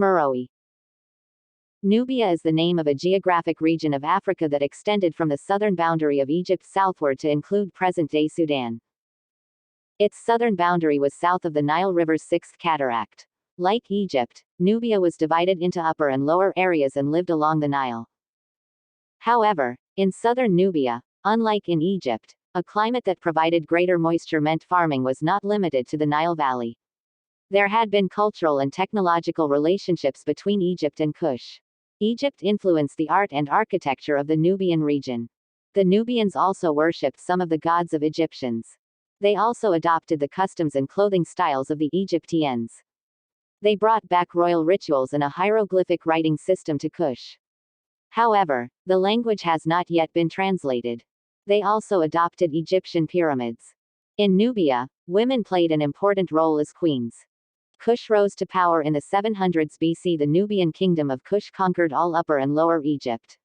Meroe. Nubia is the name of a geographic region of Africa that extended from the southern boundary of Egypt southward to include present-day Sudan. Its southern boundary was south of the Nile River's sixth cataract. Like Egypt, Nubia was divided into upper and lower areas and lived along the Nile. However, in southern Nubia, unlike in Egypt, a climate that provided greater moisture meant farming was not limited to the Nile Valley. There had been cultural and technological relationships between Egypt and Kush. Egypt influenced the art and architecture of the Nubian region. The Nubians also worshipped some of the gods of Egyptians. They also adopted the customs and clothing styles of the Egyptians. They brought back royal rituals and a hieroglyphic writing system to Kush. However, the language has not yet been translated. They also adopted Egyptian pyramids. In Nubia, women played an important role as queens. Kush rose to power in the 700s BC. The Nubian Kingdom of Kush conquered all Upper and Lower Egypt.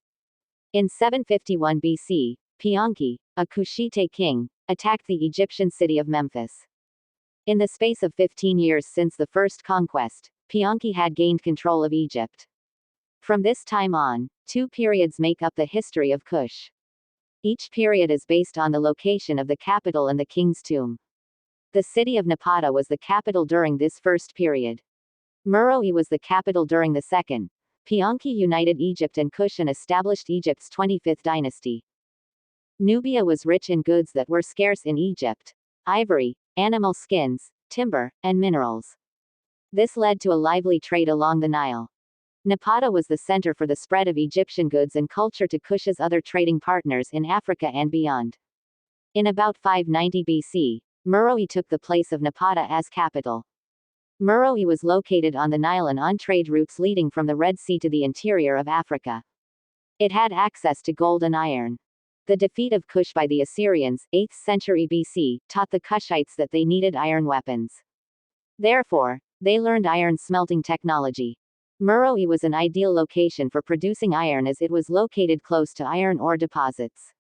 In 751 BC, Pianki, a Kushite king, attacked the Egyptian city of Memphis. In the space of 15 years since the first conquest, Pianki had gained control of Egypt. From this time on, two periods make up the history of Kush. Each period is based on the location of the capital and the king's tomb. The city of Napata was the capital during this first period. Meroe was the capital during the second. Pianki united Egypt and Kush and established Egypt's 25th dynasty. Nubia was rich in goods that were scarce in Egypt: ivory, animal skins, timber, and minerals. This led to a lively trade along the Nile. Napata was the center for the spread of Egyptian goods and culture to Kush's other trading partners in Africa and beyond. In about 590 BC, Meroe took the place of Napata as capital. Meroe was located on the Nile and on trade routes leading from the Red Sea to the interior of Africa. It had access to gold and iron. The defeat of Kush by the Assyrians, 8th century BC, taught the Kushites that they needed iron weapons. Therefore, they learned iron smelting technology. Meroe was an ideal location for producing iron as it was located close to iron ore deposits.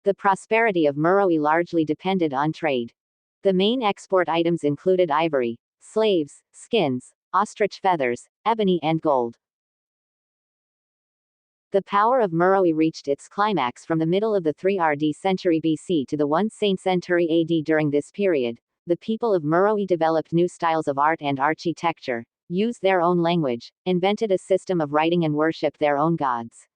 The prosperity of Meroe largely depended on trade. The main export items included ivory, slaves, skins, ostrich feathers, ebony and gold. The power of Meroe reached its climax from the middle of the 3rd century BC to the 1st century AD. During this period, the people of Meroe developed new styles of art and architecture, used their own language, invented a system of writing and worshipped their own gods.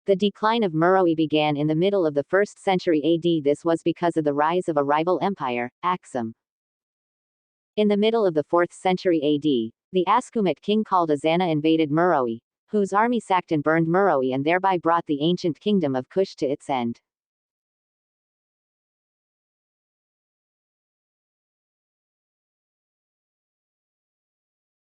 The decline of Meroe began in the middle of the 1st century AD. This was because of the rise of a rival empire, Aksum. In the middle of the 4th century AD, the Askumet king called Azana invaded Meroe, whose army sacked and burned Meroe and thereby brought the ancient kingdom of Kush to its end.